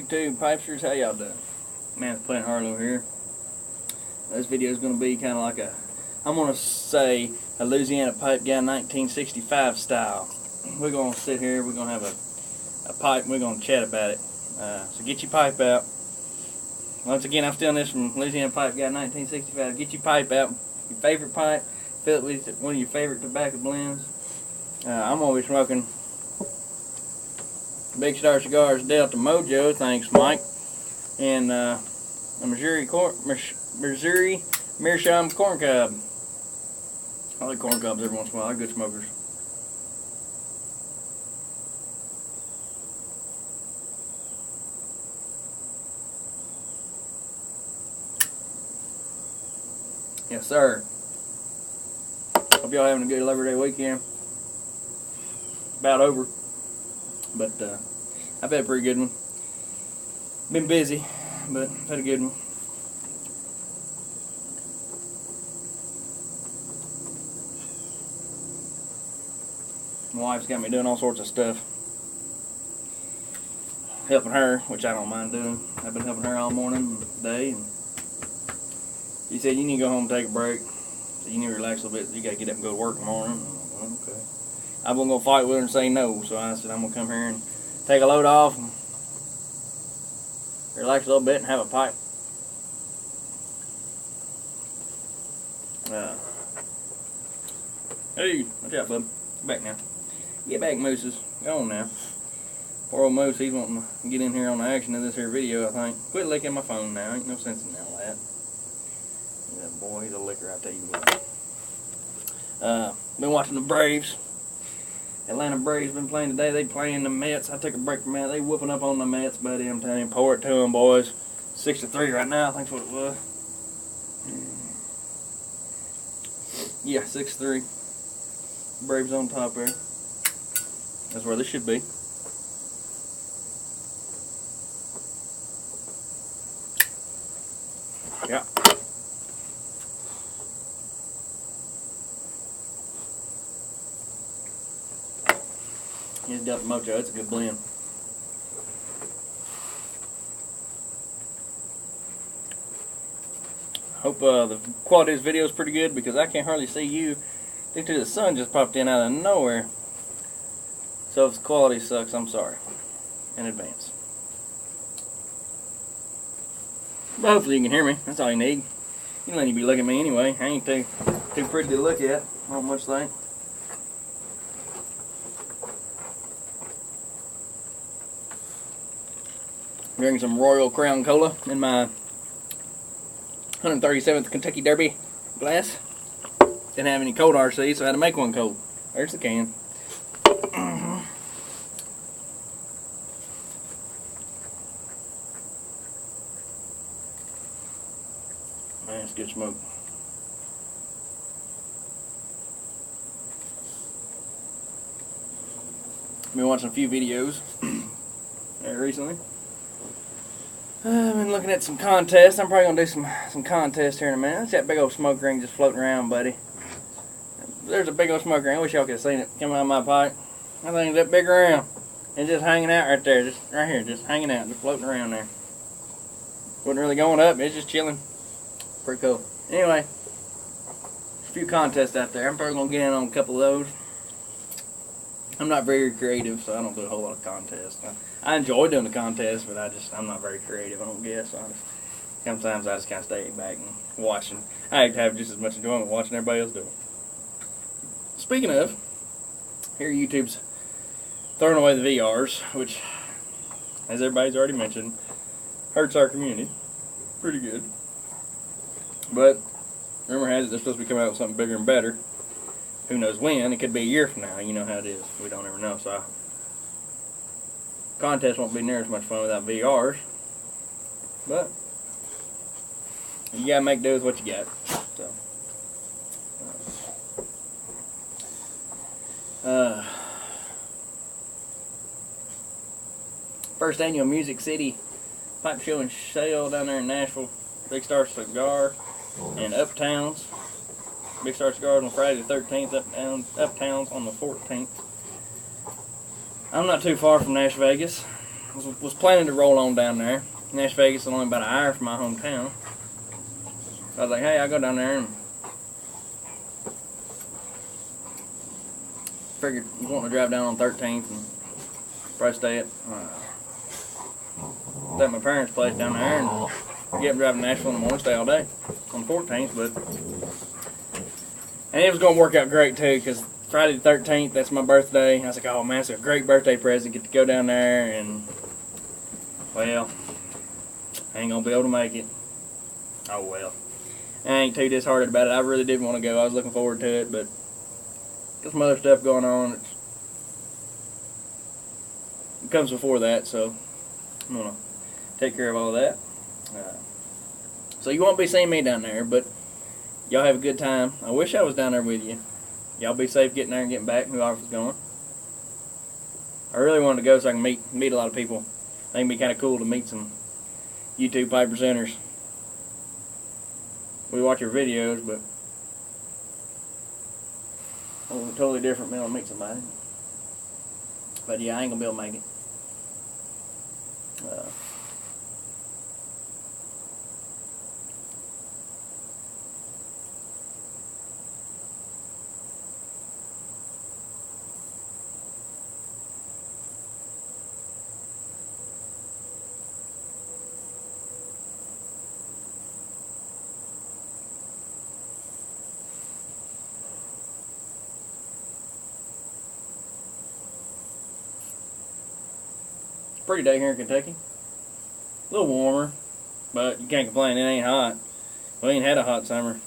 YouTube Pipesters, how y'all doing? Man, it's Plant Harlow here. This video is going to be kind of like a, I'm going to say, a Louisiana Pipe Guy 1965 style. We're going to sit here, we're going to have a pipe, and we're going to chat about it. So get your pipe out. Once again, I'm stealing this from Louisiana Pipe Guy 1965. Get your pipe out, your favorite pipe, fill it with one of your favorite tobacco blends. I'm going to be smoking Big Star Cigars Delta Mojo, thanks Mike, and a Missouri Meerschaum corn cob. I like corn cobs every once in a while. They're good smokers. Yes, sir. Hope y'all having a good Labor Day weekend. About over, but I've had a pretty good one. Been busy, but had a good one. My wife's got me doing all sorts of stuff. Helping her, which I don't mind doing. I've been helping her all morning and today. And she said, you need to go home and take a break. So you need to relax a little bit. You got to get up and go to work in the morning. I'm like, well, okay. I wasn't going to fight with her and say no. So I said, I'm going to come here and take a load off and relax a little bit and have a pipe. Hey, watch out, bub. Get back now. Get back, mooses. Go on now. Poor old moose, he's wanting to get in here on the action of this here video, I think. Quit licking my phone now. Ain't no sense in all that. Yeah, boy, he's a licker, I tell you what. Been watching the Braves. Atlanta Braves been playing today. They playing the Mets. I took a break from that. They whooping up on the Mets, buddy. I'm telling you, pour it to them, boys. 6-3 right now. I think that's what it was. Yeah, 6-3. Braves on top there. That's where they should be. Yeah. Here's Delta Mojo. It's a good blend. Hope the quality of this video is pretty good because I can't hardly see you due to the sun just popped in out of nowhere. So if the quality sucks, I'm sorry in advance. But hopefully you can hear me. That's all you need. You don't need to be looking at me anyway. I ain't too pretty to look at. Not much think. Drinking some Royal Crown Cola in my 137th Kentucky Derby glass. Didn't have any cold RC, so I had to make one cold. There's the can. Man, it's good smoke. Been watching a few videos recently. I've been looking at some contests. I'm probably going to do some contests here in a minute. That's that big old smoke ring just floating around, buddy. There's a big old smoke ring. I wish y'all could have seen it coming out of my pipe. I think it's that big around. And just hanging out right there. Just right here. Just hanging out. Just floating around there. Wasn't really going up. It's just chilling. Pretty cool. Anyway. A few contests out there. I'm probably going to get in on a couple of those. I'm not very creative, so I don't do a whole lot of contests. I enjoy doing the contests, but I'm not very creative, I don't guess. Sometimes I just kind of stay back and watching. I have just as much enjoyment watching everybody else do it. Speaking of, here YouTube's throwing away the VRs, which, as everybody's already mentioned, hurts our community pretty good. But rumor has it they're supposed to be coming out with something bigger and better. Who knows when? It could be a year from now. You know how it is. We don't ever know. So, contest won't be near as much fun without VRs. But you gotta make do with what you got. So, first annual Music City Pipe Show and Sale down there in Nashville. Big Star Cigar and Uptowns. Big Star Cigars on Friday the 13th, Uptowns on the 14th. I'm not too far from Nash Vegas. was planning to roll on down there. Nash Vegas is only about an hour from my hometown. So I was like, hey, I'll go down there and figured I was wanting to drive down on 13th and probably stay at my parents' place down there and get driving to Nashville in the morning, stay all day on the 14th. And it was going to work out great too, because Friday the 13th, that's my birthday. I was like, oh man, it's a great birthday present. Get to go down there, and well, I ain't going to be able to make it. Oh well. I ain't too disheartened about it. I really did want to go. I was looking forward to it, but got some other stuff going on. It comes before that, so I'm going to take care of all that. So you won't be seeing me down there, but y'all have a good time. I wish I was down there with you. Y'all be safe getting there and getting back, whoever's going. I really wanted to go so I can meet a lot of people. I think it'd be kind of cool to meet some YouTube pipe presenters. We watch your videos, but it's totally different being able to meet somebody. But yeah, I ain't gonna be able to make it. Pretty day here in Kentucky. A little warmer, but you can't complain. It ain't hot. We ain't had a hot summer.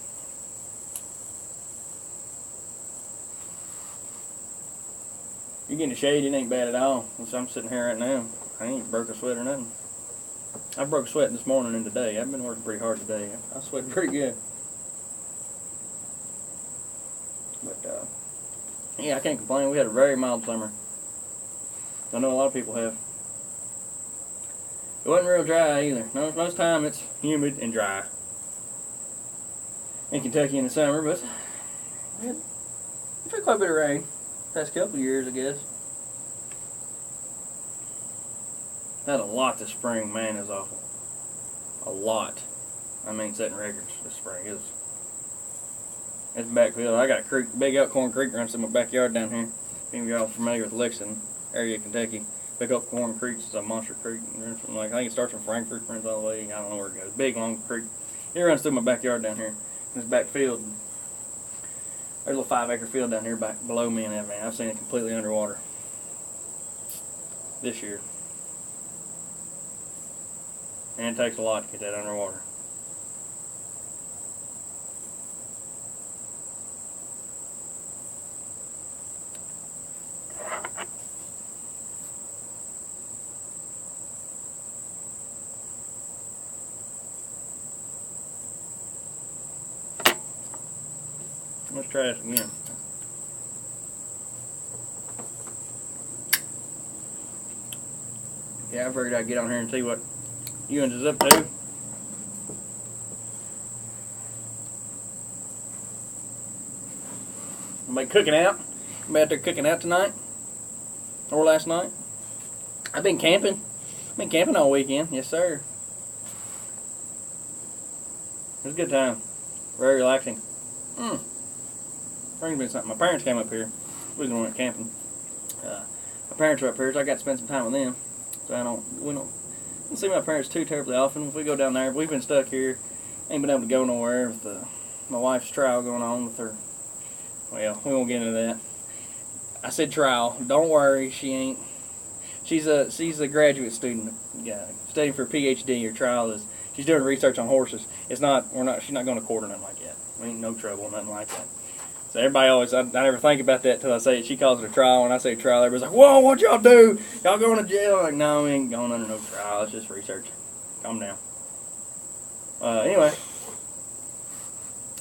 You get in the shade, it ain't bad at all. So I'm sitting here right now. I ain't broke a sweat or nothing. I broke a sweat this morning and today. I've been working pretty hard today. I sweat pretty good. But yeah, I can't complain. We had a very mild summer. I know a lot of people have. It wasn't real dry either. Most time it's humid and dry in Kentucky in the summer, but we've had quite a bit of rain past couple of years, I guess. Had a lot this spring. Man, it was awful. A lot. I mean, setting records this spring. It's backfield. I got a creek, big Elkhorn Creek runs through my backyard down here. If y'all familiar with Lexington area of Kentucky. Big Elkhorn Creek is a monster creek. I think it starts from Frankfurt, runs all the way. I don't know where it goes. Big, long creek. It runs through my backyard down here. In this back field. There's a little 5-acre field down here back below me and everything. I've seen it completely underwater this year. And it takes a lot to get that underwater. Let's try this again. Yeah, I figured I'd get on here and see what Ewins is up to. Somebody cooking out? Somebody out there cooking out tonight? Or last night? I've been camping. I've been camping all weekend. Yes, sir. It was a good time. Very relaxing. Brings me something. My parents came up here. We went camping. My parents are up here, so I got to spend some time with them. So we don't see my parents too terribly often. If we go down there, we've been stuck here. Ain't been able to go nowhere with my wife's trial going on with her. Well, we won't get into that. I said trial. Don't worry, she ain't. She's a graduate student, studying for a PhD. Her trial is she's doing research on horses. She's not going to court or nothing like that. I mean, no trouble, nothing like that. So everybody always, I never think about that till I say it. She calls it a trial. When I say trial, everybody's like, whoa, what y'all do? Y'all going to jail? I'm like, no, we ain't going under no trial. It's just research. Calm down. Anyway,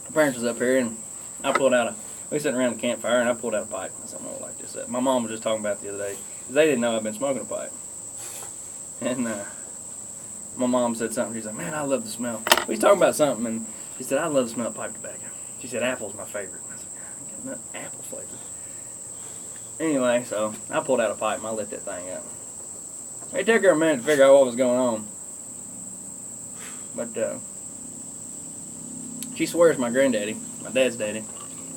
my parents was up here, and I pulled out we sitting around the campfire, and I pulled out a pipe. I said, I'm going to light this up. My mom was just talking about it the other day. They didn't know I've been smoking a pipe. And my mom said something. She's like, man, I love the smell. We was talking about something, and she said, I love the smell of pipe tobacco. She said, apple's my favorite. I said, I got nothing apple flavored. Anyway, so I pulled out a pipe, and I lit that thing up. It took her a minute to figure out what was going on. But she swears my granddaddy, my dad's daddy,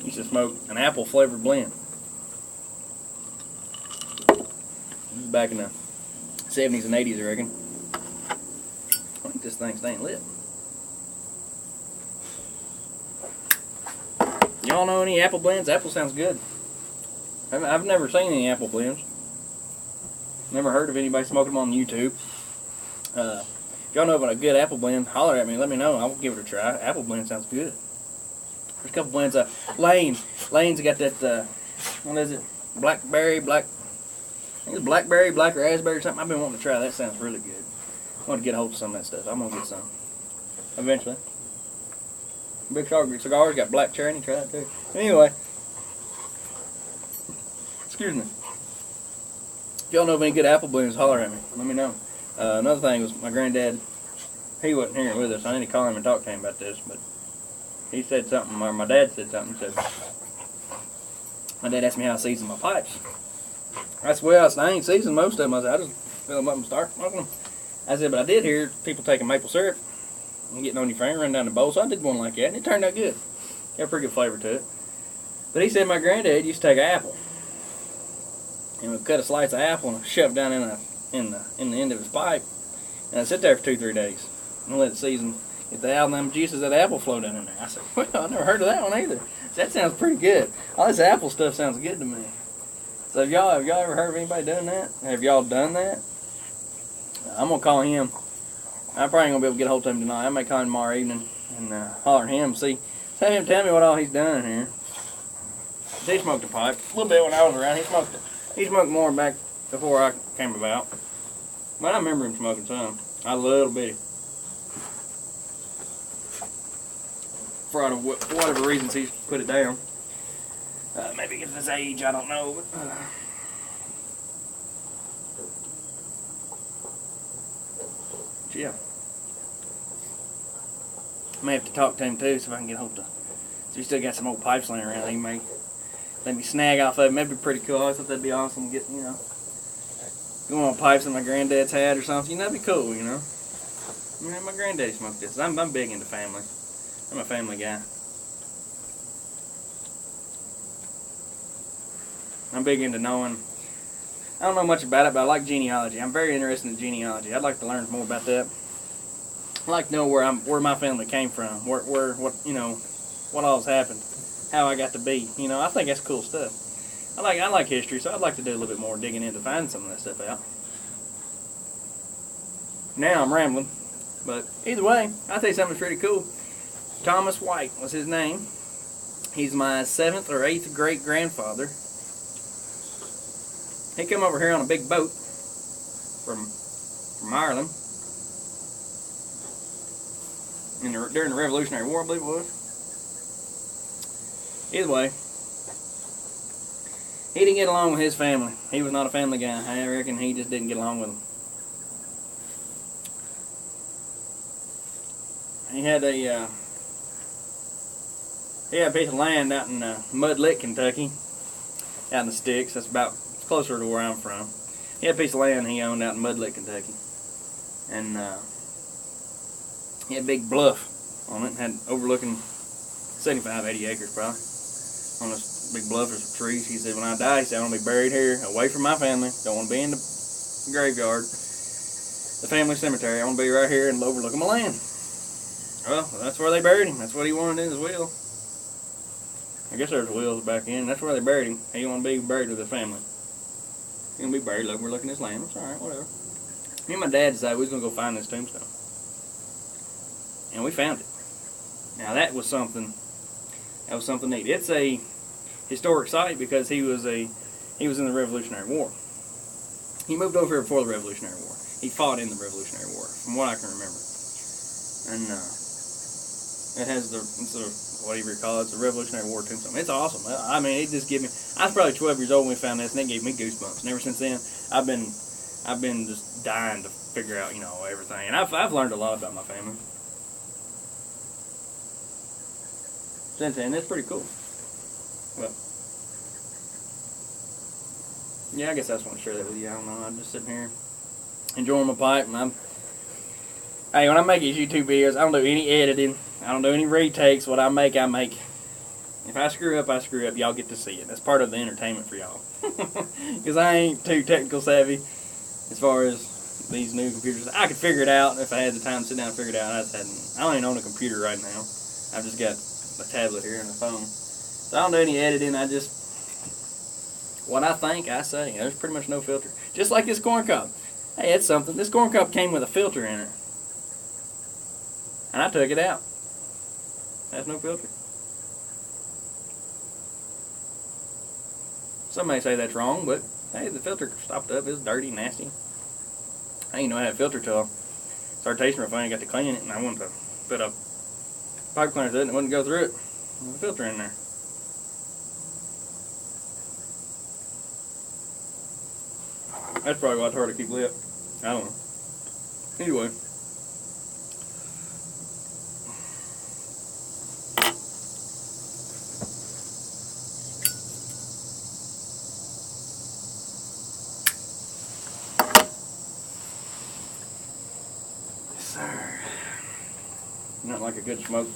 used to smoke an apple flavored blend. This is back in the 70s and 80s, I reckon. I think this thing's staying lit. Y'all know any apple blends? Apple sounds good. I've never seen any apple blends. Never heard of anybody smoking them on YouTube. If y'all know about a good apple blend, holler at me. Let me know. I'll give it a try. Apple blend sounds good. There's a couple blends. Lane's got that. What is it? Blackberry, I think it's blackberry, black raspberry or something. I've been wanting to try. That sounds really good. I want to get a hold of some of that stuff. I'm gonna get some eventually. Big Cigars got black cherry. Try that too. Anyway, excuse me. If y'all know of any good apple blends, holler at me. Let me know. Another thing was my granddad. He wasn't here with us. I need to call him and talk to him about this, but he said something, or my dad said something. He said, my dad asked me how I season my pipes. That's the way I ain't seasoned most of them. I said, I just fill them up and start smoking them. I said, but I did hear people taking maple syrup and getting on your finger, running down the bowl, so I did one like that, and it turned out good. Got a pretty good flavor to it. But he said my granddad used to take an apple and would cut a slice of apple and shove it down in the end of his pipe, and I'd sit there for 2-3 days and let it season, get the them juices of the apple flow down in there. I said, well, I never heard of that one either. That sounds pretty good. All this apple stuff sounds good to me. So have y'all ever heard of anybody doing that? Have y'all done that? I'm gonna call him. I'm probably gonna be able to get a hold of him tonight. I may call him tomorrow evening and holler at him, have him tell me what all he's done here. He smoked a pipe a little bit when I was around. He smoked more back before I came about, but I remember him smoking some. A little bitty. For whatever reasons he's put it down. Maybe it's his age, I don't know. But, yeah. I may have to talk to him too, so if I can get hold of. So he still got some old pipes laying around. He may let me snag off of them. That'd be pretty cool. I thought that'd be awesome. Get going on pipes that my granddad's had or something. That'd be cool. My granddaddy smoked this. I'm big into family. I'm a family guy. I'm big into knowing. I don't know much about it, but I like genealogy. I'm very interested in genealogy. I'd like to learn more about that. I like to know where my family came from, what all has happened, how I got to be. I think that's cool stuff. I like history, so I'd like to do a little bit more digging in to find some of that stuff out. Now I'm rambling, but either way, I'll tell you something that's pretty cool. Thomas White was his name. He's my 7th or 8th great grandfather. He came over here on a big boat from Ireland during the Revolutionary War, I believe it was. Either way, he didn't get along with his family. He was not a family guy. I reckon he just didn't get along with them. He had a piece of land out in Mud Lick, Kentucky, out in the sticks. That's about closer to where I'm from. He had a piece of land he owned out in Mud Lick, Kentucky, and he had a big bluff on it. Had overlooking 75, 80 acres probably. On this big bluff, there's some trees. He said, when I die, he said, I want to be buried here, away from my family. Don't want to be in the graveyard, the family cemetery. I want to be right here and overlooking my land. Well, that's where they buried him. That's what he wanted in his will. I guess there's wills back in. That's where they buried him. He wanted to be buried with his family. He's going to be buried overlooking his land. It's alright, whatever. Me and my dad decided we was going to go find this tombstone. And we found it. Now that was something neat. It's a historic site because he was in the Revolutionary War. He moved over here before the Revolutionary War. He fought in the Revolutionary War, from what I can remember. And it has whatever you call it, it's a Revolutionary War tombstone. It's awesome. I mean, it just gave me. I was probably 12 years old when we found this, and it gave me goosebumps. And ever since then, I've been just dying to figure out, everything. And I've learned a lot about my family since then. It's pretty cool. Well, yeah, I guess I just want to share that with you. I don't know. I'm just sitting here. enjoying my pipe, and hey, when I make these YouTube videos, I don't do any editing. I don't do any retakes. What I make, I make. If I screw up, I screw up. Y'all get to see it. That's part of the entertainment for y'all. Because I ain't too technical savvy as far as these new computers. I could figure it out if I had the time to sit down and figure it out. I don't even own a computer right now. I've just got a tablet here and a phone. So I don't do any editing. I just, what I think, I say. There's pretty much no filter. Just like this corn cob. Hey, it's something. This corn cob came with a filter in it. And I took it out. Has no filter. Some may say that's wrong, but hey, the filter stopped up. It was dirty, nasty. I didn't know I had a filter till I started tasting real funny. I got to clean it, and I wanted to put a pipe cleaner through it, and it wouldn't go through it. There's a filter in there. That's probably why it's hard to keep lit. I don't know. Anyway. Sir. Not like a good smoke.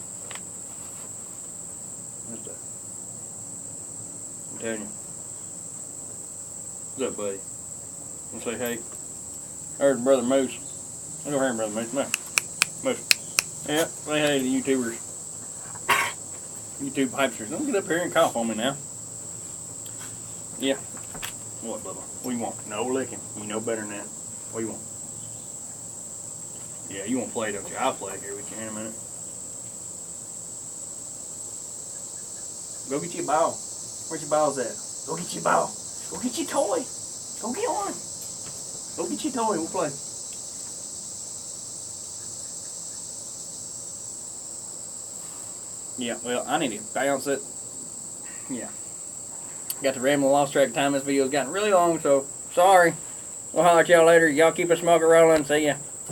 I'm telling you. What's up, buddy? I'm gonna say hey. There's Brother Moose. Let's go here, Brother Moose. Come on. Moose. Yeah, say hey to the YouTubers. YouTube pipesters. Don't get up here and cough on me now. Yeah. What, Bubba? What do you want? No licking. You know better than that. What do you want? Yeah, you won't play, don't you? I'll play here with you in a minute. Go get your ball. Where's your balls at? Go get your ball. Go get your toy. Go get one. Go get your toy and we'll play. Yeah, well, I need to bounce it. Yeah. Got to ramble, lost track of time. This video's gotten really long, so sorry. We'll holler at y'all later. Y'all keep a smoker rolling. See ya.